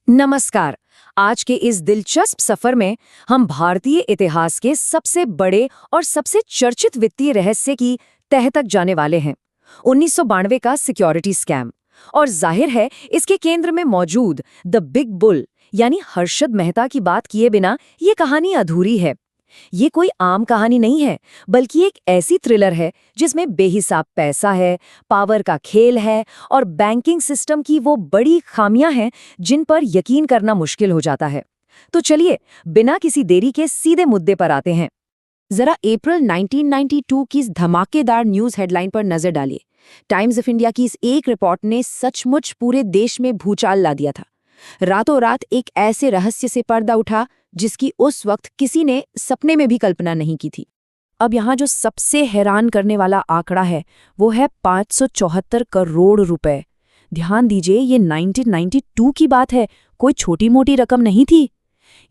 नमस्कार। आज के इस दिलचस्प सफर में हम भारतीय इतिहास के सबसे बड़े और सबसे चर्चित वित्तीय रहस्य की तह तक जाने वाले हैं। 1992 का सिक्योरिटी स्कैम। और जाहिर है इसके केंद्र में मौजूद द बिग बुल यानी हर्षद मेहता की बात किए बिना ये कहानी अधूरी है। ये कोई आम कहानी नहीं है, बल्कि एक ऐसी थ्रिलर है जिसमें बेहिसाब पैसा है, पावर का खेल है और बैंकिंग सिस्टम की वो बड़ी खामियां हैं जिन पर यकीन करना मुश्किल हो जाता है। तो चलिए बिना किसी देरी के सीधे मुद्दे पर आते हैं। जरा अप्रैल 1992 की इस धमाकेदार न्यूज हेडलाइन पर नजर डालिए। टाइम्स ऑफ इंडिया की इस एक रिपोर्ट ने सचमुच पूरे देश में भूचाल ला दिया था। रातों रात एक ऐसे रहस्य से पर्दा उठा जिसकी उस वक्त किसी ने सपने में भी कल्पना नहीं की थी। अब यहाँ जो सबसे हैरान करने वाला आंकड़ा है वो है 574 करोड़ रुपए। ध्यान दीजिए, ये 1992 की बात है, कोई छोटी मोटी रकम नहीं थी।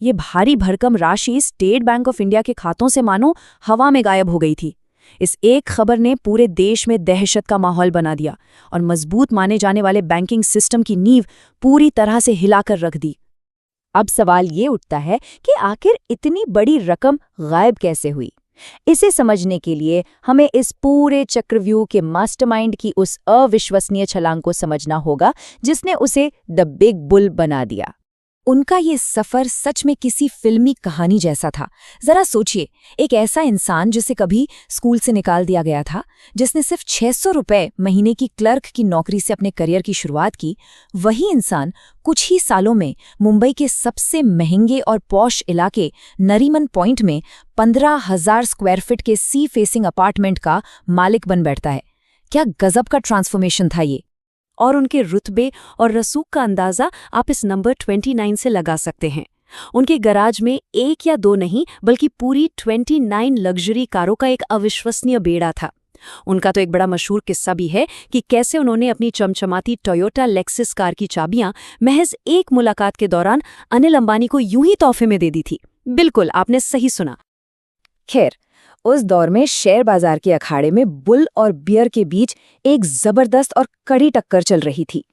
ये भारी भरकम राशि स्टेट बैंक ऑफ इंडिया के खातों से मानो हवा में गायब हो गई थी। इस एक खबर ने पूरे देश में दहशत का माहौल बना दिया और मजबूत माने जाने वाले बैंकिंग सिस्टम की नींव पूरी तरह से हिलाकर रख दी। अब सवाल ये उठता है कि आखिर इतनी बड़ी रकम गायब कैसे हुई। इसे समझने के लिए हमें इस पूरे चक्रव्यूह के मास्टरमाइंड की उस अविश्वसनीय छलांग को समझना होगा जिसने उसे द बिग बुल बना दिया। उनका ये सफर सच में किसी फिल्मी कहानी जैसा था। जरा सोचिए, एक ऐसा इंसान जिसे कभी स्कूल से निकाल दिया गया था, जिसने सिर्फ 600 रुपए महीने की क्लर्क की नौकरी से अपने करियर की शुरुआत की, वही इंसान कुछ ही सालों में मुंबई के सबसे महंगे और पॉश इलाके नरीमन पॉइंट में 15,000 स्क्वायर फीट के सी फेसिंग अपार्टमेंट का मालिक बन बैठता है। क्या गजब का ट्रांसफॉर्मेशन था ये। और उनके रुतबे और रसूख का अंदाजा आप इस नंबर 29 से लगा सकते हैं। उनके गराज में एक या दो नहीं बल्कि पूरी 29 लग्जरी कारों का एक अविश्वसनीय बेड़ा था। उनका तो एक बड़ा मशहूर किस्सा भी है कि कैसे उन्होंने अपनी चमचमाती टोयोटा लेक्सिस कार की चाबियां महज एक मुलाकात के दौरान अनिल अंबानी को यूं ही तोहफे में दे दी थी। बिल्कुल, आपने सही सुना। खैर, उस दौर में शेयर बाजार के अखाड़े में बुल और बियर के बीच एक जबरदस्त और कड़ी टक्कर चल रही थी।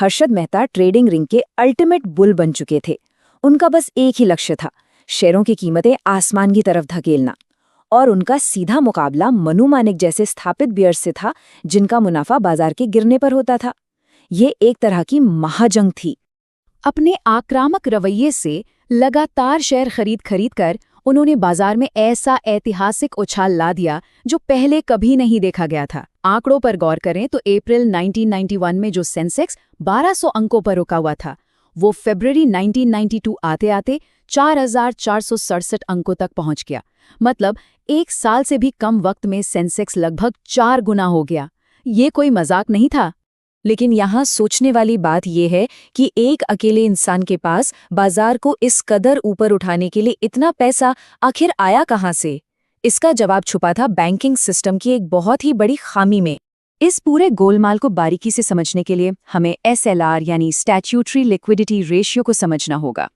हर्षद मेहता ट्रेडिंग रिंग के अल्टीमेट बुल बन चुके थे। उनका बस एक ही लक्ष्य था, शेयरों की कीमतें आसमान की तरफ धकेलना। और उनका सीधा मुकाबला मनु मानिक जैसे स्थापित बियर्स से था, जिनका मुनाफा बाजार के गिरने पर होता था। ये एक तरह की महाजंग थी। अपने आक्रामक रवैये से लगातार शेयर खरीद कर उन्होंने बाजार में ऐसा ऐतिहासिक उछाल ला दिया जो पहले कभी नहीं देखा गया था। आंकड़ों पर गौर करें तो अप्रैल 1991 में जो सेंसेक्स 1200 अंकों पर रुका हुआ था, वो फरवरी 1992 आते आते 4,467 अंकों तक पहुंच गया। मतलब एक साल से भी कम वक्त में सेंसेक्स लगभग 4 गुना हो गया। ये कोई मजाक नहीं था। लेकिन यहाँ सोचने वाली बात यह है कि एक अकेले इंसान के पास बाजार को इस कदर ऊपर उठाने के लिए इतना पैसा आखिर आया कहाँ से? इसका जवाब छुपा था बैंकिंग सिस्टम की एक बहुत ही बड़ी खामी में। इस पूरे गोलमाल को बारीकी से समझने के लिए हमें SLR यानी स्टैट्यूटरी लिक्विडिटी रेशियो को समझना होगा।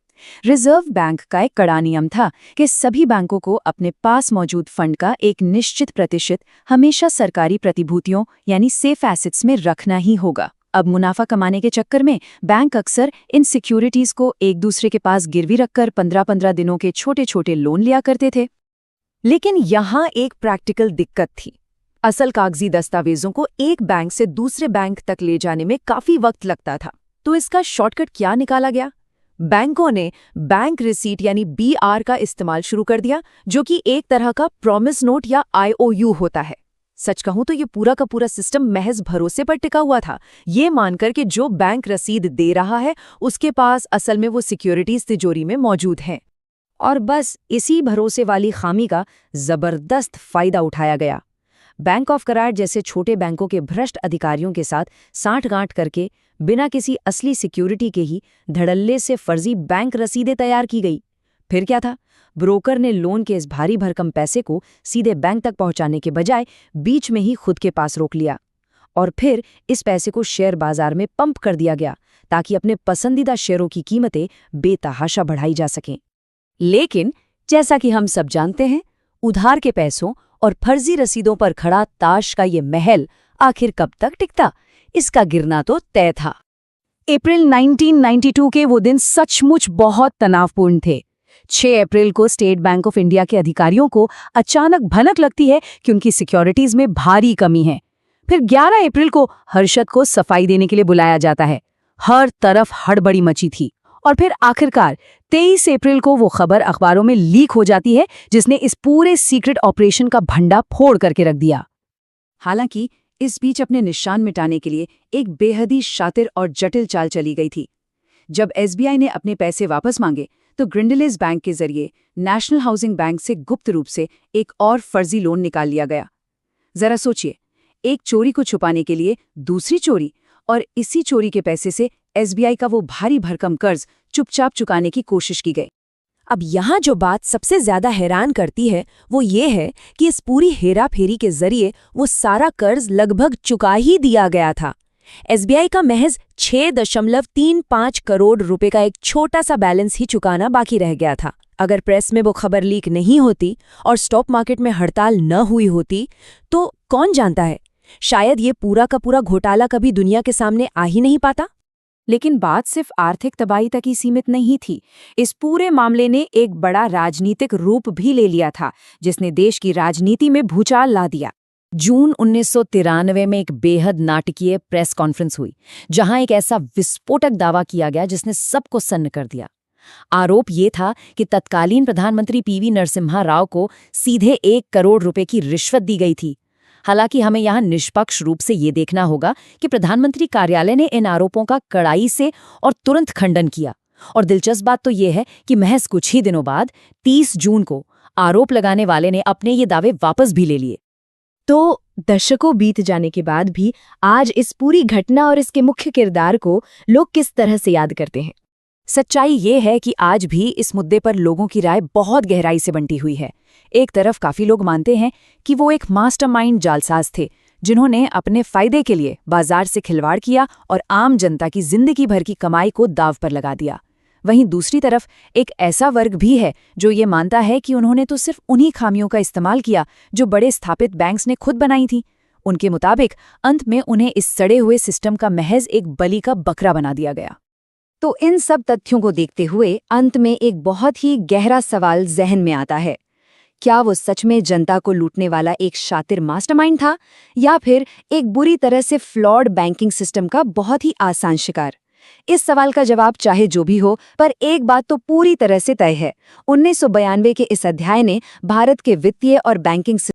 रिजर्व बैंक का एक कड़ा नियम था कि सभी बैंकों को अपने पास मौजूद फंड का एक निश्चित प्रतिशत हमेशा सरकारी प्रतिभूतियों यानी सेफ एसेट्स में रखना ही होगा। अब मुनाफा कमाने के चक्कर में बैंक अक्सर इन सिक्योरिटीज को एक दूसरे के पास गिरवी रखकर 15-15 दिनों के छोटे छोटे लोन लिया करते थे। लेकिन यहाँ एक प्रैक्टिकल दिक्कत थी। असल कागजी दस्तावेजों को एक बैंक से दूसरे बैंक तक ले जाने में काफी वक्त लगता था। तो इसका शॉर्टकट क्या निकाला गया? बैंकों ने बैंक रिसीट यानी BR का इस्तेमाल शुरू कर दिया, जो कि एक तरह का प्रॉमिस नोट या IOU होता है। सच कहूं तो ये पूरा का पूरा सिस्टम महज भरोसे पर टिका हुआ था, ये मानकर कि जो बैंक रसीद दे रहा है उसके पास असल में वो सिक्योरिटीज तिजोरी में मौजूद हैं। और बस इसी भरोसे वाली खामी का जबरदस्त फायदा उठाया गया। बैंक ऑफ करार जैसे छोटे बैंकों के भ्रष्ट अधिकारियों के साथ सांठगांठ करके बिना किसी असली सिक्योरिटी के ही धड़ल्ले से फर्जी बैंक रसीदें तैयार की गई। फिर क्या था? ब्रोकर ने लोन के इस भारी भरकम पैसे को सीधे बैंक तक पहुंचाने के बजाय बीच में ही खुद के पास रोक लिया। और फिर इस पैसे को शेयर बाजार में पंप कर दिया गया ताकि अपने पसंदीदा शेयरों की कीमतें बेतहाशा बढ़ाई जा सकें। लेकिन जैसा कि हम सब जानते हैं, उधार के पैसों और फर्जी रसीदों पर खड़ा ताश का ये महल आखिर कब तक टिकता? इसका गिरना तो तय था। अप्रैल 1992 के वो दिन सचमुच बहुत तनावपूर्ण थे। 6 अप्रैल को स्टेट बैंक ऑफ इंडिया के अधिकारियों को अचानक भनक लगती है कि उनकी सिक्योरिटीज में भारी कमी है। फिर 11 अप्रैल को हर्षद को सफाई देने के लिए बुलाया जाता है। हर तरफ हड़बड़ी मची थी और फिर आखिरकार 23 अप्रैल को वो खबर अखबारों में लीक हो जाती है, जिसने इस पूरे सीक्रेट ऑपरेशन का भंडा फोड़ करके रख दिया। हालांकि इस बीच अपने निशान मिटाने के लिए एक बेहद ही शातिर और जटिल चाल चली गई थी। जब एसबीआई ने अपने पैसे वापस मांगे तो ग्रिंडलेस बैंक के जरिए नेशनल हाउसिंग बैंक से गुप्त रूप से एक और फर्जी लोन निकाल लिया गया। जरा सोचिए, एक चोरी को छुपाने के लिए दूसरी चोरी, और इसी चोरी के पैसे से एसबीआई का वो भारी भरकम कर्ज चुपचाप चुकाने की कोशिश की गई। अब यहाँ जो बात सबसे ज्यादा हैरान करती है वो ये है कि इस पूरी हेराफेरी के जरिए वो सारा कर्ज लगभग चुका ही दिया गया था। एसबीआई का महज 6.35 करोड़ रुपए का एक छोटा सा बैलेंस ही चुकाना बाकी रह गया था। अगर प्रेस में वो खबर लीक नहीं होती और स्टॉक मार्केट में हड़ताल न हुई होती तो कौन जानता है, शायद ये पूरा का पूरा घोटाला कभी दुनिया के सामने आ ही नहीं पाता। लेकिन बात सिर्फ आर्थिक तबाही तक ही सीमित नहीं थी। इस पूरे मामले ने एक बड़ा राजनीतिक रूप भी ले लिया था, जिसने देश की राजनीति में भूचाल ला दिया। जून 1993 में एक बेहद नाटकीय प्रेस कॉन्फ्रेंस हुई, जहां एक ऐसा विस्फोटक दावा किया गया जिसने सबको सन्न कर दिया। आरोप ये था कि तत्कालीन प्रधानमंत्री पीवी नरसिम्हा राव को सीधे 1 करोड़ रुपए की रिश्वत दी गई थी। हालांकि हमें यहाँ निष्पक्ष रूप से ये देखना होगा कि प्रधानमंत्री कार्यालय ने इन आरोपों का कड़ाई से और तुरंत खंडन किया। और दिलचस्प बात तो ये है कि महज कुछ ही दिनों बाद 30 जून को आरोप लगाने वाले ने अपने ये दावे वापस भी ले लिए। तो दशकों बीत जाने के बाद भी आज इस पूरी घटना और इसके मुख्य किरदार को लोग किस तरह से याद करते हैं? सच्चाई ये है कि आज भी इस मुद्दे पर लोगों की राय बहुत गहराई से बंटी हुई है। एक तरफ काफी लोग मानते हैं कि वो एक मास्टरमाइंड जालसाज थे, जिन्होंने अपने फायदे के लिए बाजार से खिलवाड़ किया और आम जनता की जिंदगी भर की कमाई को दांव पर लगा दिया। वहीं दूसरी तरफ एक ऐसा वर्ग भी है जो ये मानता है कि उन्होंने तो सिर्फ उन्हीं खामियों का इस्तेमाल किया जो बड़े स्थापित बैंक्स ने खुद बनाई थी। उनके मुताबिक अंत में उन्हें इस सड़े हुए सिस्टम का महज एक बलि का बकरा बना दिया गया। तो इन सब तथ्यों को देखते हुए अंत में एक बहुत ही गहरा सवाल जहन में आता है। क्या वो सच में जनता को लूटने वाला एक शातिर मास्टरमाइंड था, या फिर एक बुरी तरह से फ्लॉड बैंकिंग सिस्टम का बहुत ही आसान शिकार? इस सवाल का जवाब चाहे जो भी हो, पर एक बात तो पूरी तरह से तय है, 1992 के इस अध्याय ने भारत के वित्तीय और बैंकिंग